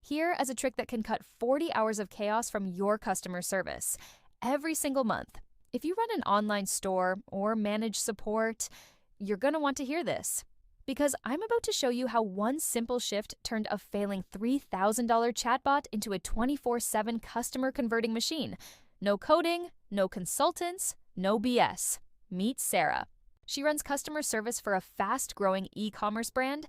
Here is a trick that can cut 40 hours of chaos from your customer service every single month. If you run an online store or manage support, you're going to want to hear this. Because I'm about to show you how one simple shift turned a failing $3,000 chatbot into a 24/7 customer converting machine. No coding, no consultants, no BS. Meet Sarah. She runs customer service for a fast-growing e-commerce brand,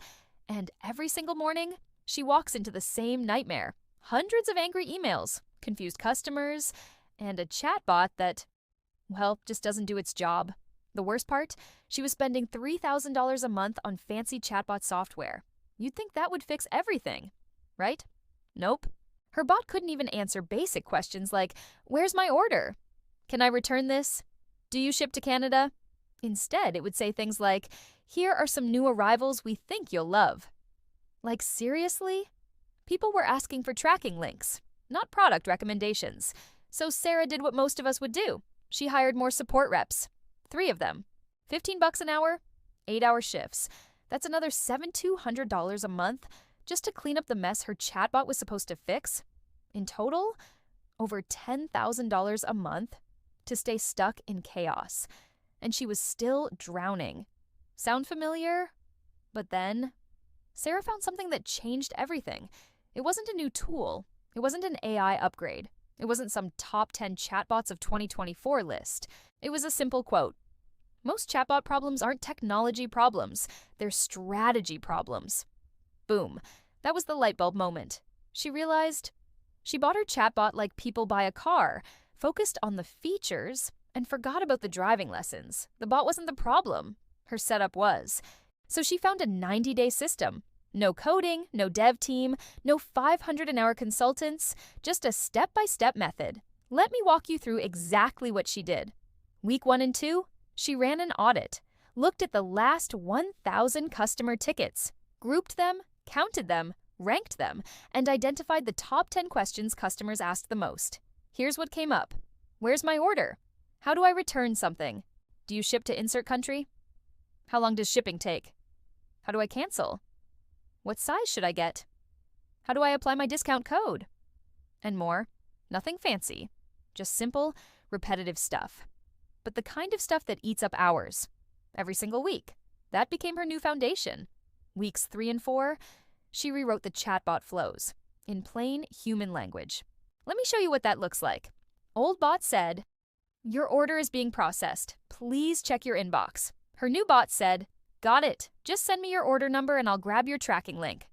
and every single morning, she walks into the same nightmare. Hundreds of angry emails, confused customers, and a chatbot that, well, just doesn't do its job. The worst part? She was spending $3,000 a month on fancy chatbot software. You'd think that would fix everything, right? Nope. Her bot couldn't even answer basic questions like, "Where's my order? Can I return this? Do you ship to Canada?" Instead, it would say things like, "Here are some new arrivals we think you'll love." Like, seriously? People were asking for tracking links, not product recommendations. So Sarah did what most of us would do. She hired more support reps. 3 of them. $15 an hour, 8-hour shifts. That's another $7,200 a month just to clean up the mess her chatbot was supposed to fix. In total, over $10,000 a month to stay stuck in chaos. And she was still drowning. Sound familiar? But then, Sarah found something that changed everything. It wasn't a new tool. It wasn't an AI upgrade. It wasn't some top 10 chatbots of 2024 list. It was a simple quote. Most chatbot problems aren't technology problems. They're strategy problems. Boom. That was the light bulb moment. She realized she bought her chatbot like people buy a car, focused on the features, and forgot about the driving lessons. The bot wasn't the problem. Her setup was. So she found a 90-day system. No coding, no dev team, no 500 an hour consultants, just a step-by-step method. Let me walk you through exactly what she did. Week 1 and 2, she ran an audit, looked at the last 1,000 customer tickets, grouped them, counted them, ranked them, and identified the top 10 questions customers asked the most. Here's what came up. Where's my order? How do I return something? Do you ship to insert country? How long does shipping take? How do I cancel? What size should I get? How do I apply my discount code? And more. Nothing fancy. Just simple, repetitive stuff. But the kind of stuff that eats up hours. Every single week. That became her new foundation. Weeks 3 and 4, she rewrote the chatbot flows in plain human language. Let me show you what that looks like. Old bot said, "Your order is being processed. Please check your inbox." Her new bot said, "Got it. Just send me your order number and I'll grab your tracking link."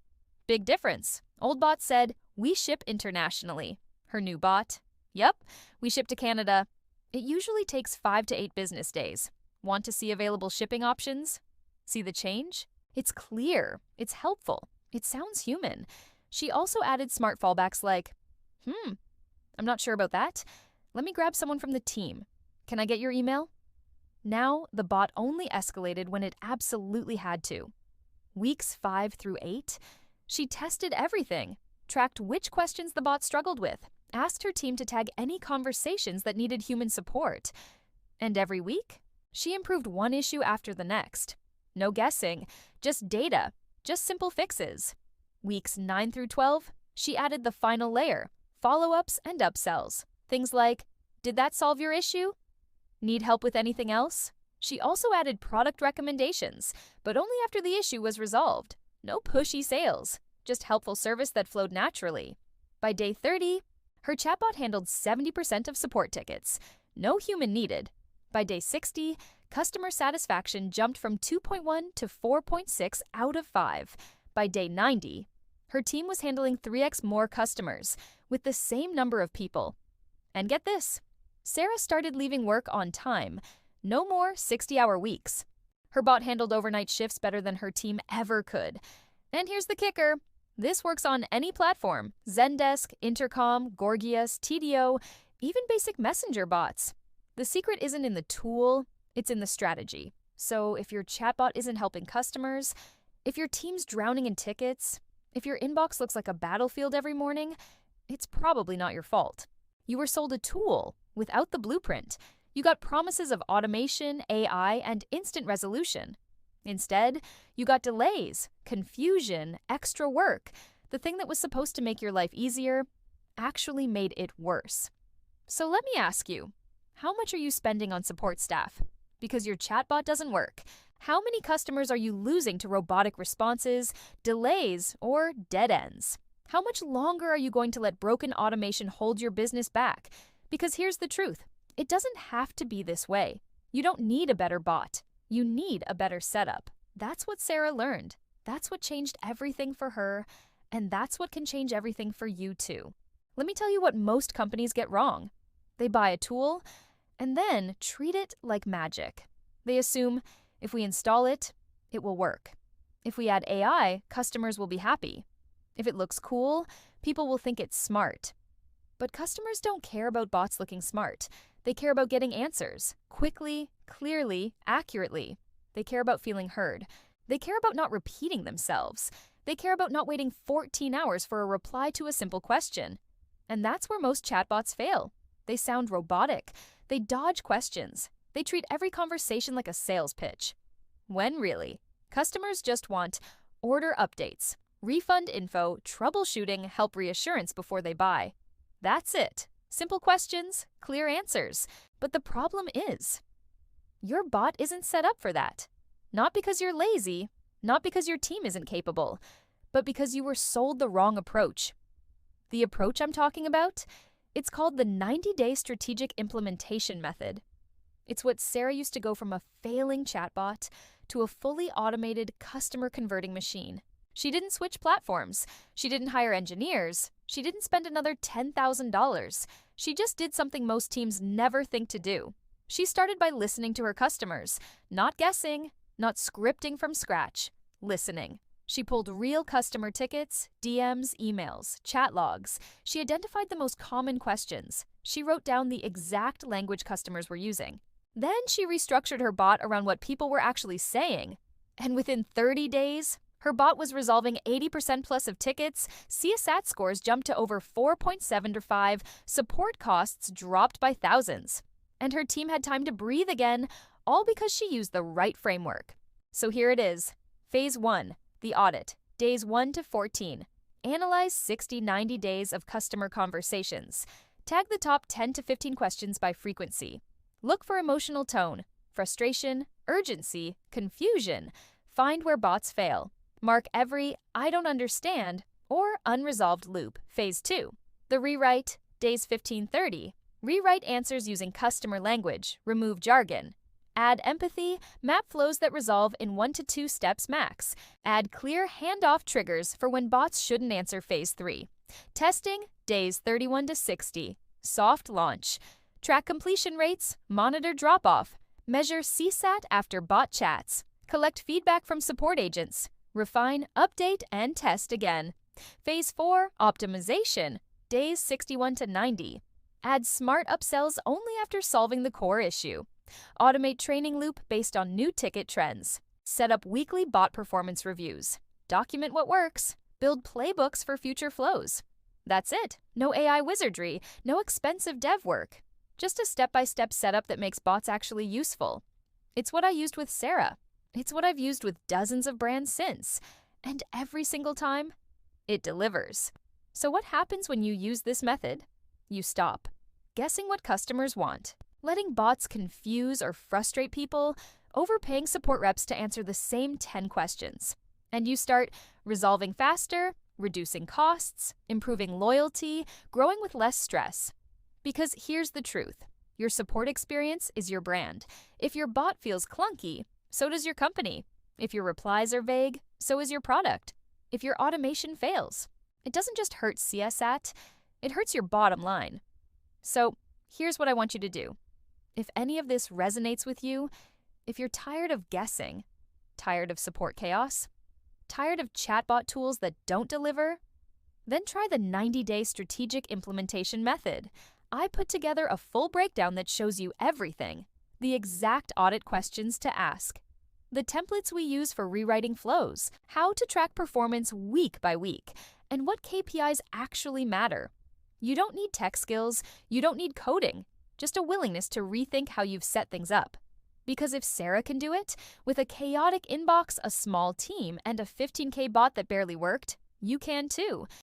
Big difference. Old bot said, "We ship internationally." Her new bot, "Yep, we ship to Canada. It usually takes 5 to 8 business days. Want to see available shipping options? See the change? It's clear. It's helpful. It sounds human." She also added smart fallbacks like, I'm not sure about that. Let me grab someone from the team. Can I get your email?" Now, the bot only escalated when it absolutely had to. Weeks 5 through 8, she tested everything, tracked which questions the bot struggled with, asked her team to tag any conversations that needed human support. And every week, she improved one issue after the next. No guessing, just data, just simple fixes. Weeks 9 through 12, she added the final layer, follow-ups and upsells. Things like, "Did that solve your issue? Need help with anything else?" She also added product recommendations, but only after the issue was resolved. No pushy sales, just helpful service that flowed naturally. By day 30, her chatbot handled 70% of support tickets. No human needed. By day 60, customer satisfaction jumped from 2.1 to 4.6 out of 5. By day 90, her team was handling 3x more customers with the same number of people. And get this, Sarah started leaving work on time. No more 60-hour weeks. Her bot handled overnight shifts better than her team ever could. And here's the kicker. This works on any platform. Zendesk, Intercom, Gorgias, TDO, even basic messenger bots. The secret isn't in the tool, it's in the strategy. So if your chatbot isn't helping customers, if your team's drowning in tickets, if your inbox looks like a battlefield every morning, it's probably not your fault. You were sold a tool without the blueprint. You got promises of automation, AI, and instant resolution. Instead, you got delays, confusion, extra work, The thing that was supposed to make your life easier actually made it worse. So let me ask you, how much are you spending on support staff? Because your chatbot doesn't work. How many customers are you losing to robotic responses, delays, or dead ends? How much longer are you going to let broken automation hold your business back? Because here's the truth, it doesn't have to be this way. You don't need a better bot. You need a better setup. That's what Sarah learned. That's what changed everything for her, and that's what can change everything for you too. Let me tell you what most companies get wrong. They buy a tool and then treat it like magic. They assume if we install it, it will work. If we add AI, customers will be happy. If it looks cool, people will think it's smart. But customers don't care about bots looking smart. They care about getting answers quickly, clearly, accurately. They care about feeling heard. They care about not repeating themselves. They care about not waiting 14 hours for a reply to a simple question. And that's where most chatbots fail. They sound robotic. They dodge questions. They treat every conversation like a sales pitch. When really, customers just want order updates, refund info, troubleshooting, help reassurance before they buy. That's it. Simple questions, clear answers. But the problem is, your bot isn't set up for that. Not because you're lazy, not because your team isn't capable, but because you were sold the wrong approach. The approach I'm talking about? It's called the 90-day strategic implementation method. It's what Sarah used to go from a failing chatbot to a fully automated customer converting machine. She didn't switch platforms. She didn't hire engineers. She didn't spend another $10,000. She just did something most teams never think to do. She started by listening to her customers, not guessing, not scripting from scratch, listening. She pulled real customer tickets, DMs, emails, chat logs. She identified the most common questions. She wrote down the exact language customers were using. Then she restructured her bot around what people were actually saying. And within 30 days, her bot was resolving 80% plus of tickets, CSAT scores jumped to over 4.75, support costs dropped by thousands. And her team had time to breathe again, all because she used the right framework. So here it is. Phase 1, the audit, days 1 to 14. Analyze 60-90 days of customer conversations. Tag the top 10 to 15 questions by frequency. Look for emotional tone, frustration, urgency, confusion. Find where bots fail. Mark every "I don't understand" or unresolved loop. Phase 2. The rewrite, days 15-30. Rewrite answers using customer language. Remove jargon. Add empathy, map flows that resolve in 1 to 2 steps max. Add clear handoff triggers for when bots shouldn't answer. Phase 3. Testing, days 31 to 60. Soft launch. Track completion rates, monitor drop-off. Measure CSAT after bot chats. Collect feedback from support agents. Refine, update, and test again. Phase 4, optimization, days 61 to 90. Add smart upsells only after solving the core issue. Automate training loop based on new ticket trends. Set up weekly bot performance reviews. Document what works. Build playbooks for future flows. That's it. No AI wizardry, no expensive dev work. Just a step-by-step setup that makes bots actually useful. It's what I used with Sarah. It's what I've used with dozens of brands since. And every single time, it delivers. So what happens when you use this method? You stop guessing what customers want, letting bots confuse or frustrate people, overpaying support reps to answer the same 10 questions. And you start resolving faster, reducing costs, improving loyalty, growing with less stress. Because here's the truth. Your support experience is your brand. If your bot feels clunky, so does your company. If your replies are vague, so is your product. If your automation fails, it doesn't just hurt CSAT, it hurts your bottom line. So here's what I want you to do. If any of this resonates with you, if you're tired of guessing, tired of support chaos, tired of chatbot tools that don't deliver, then try the 90-day strategic implementation method. I put together a full breakdown that shows you everything. The exact audit questions to ask, the templates we use for rewriting flows, how to track performance week by week, and what KPIs actually matter. You don't need tech skills, you don't need coding, just a willingness to rethink how you've set things up. Because if Sarah can do it, with a chaotic inbox, a small team, and a $15K bot that barely worked, You can too.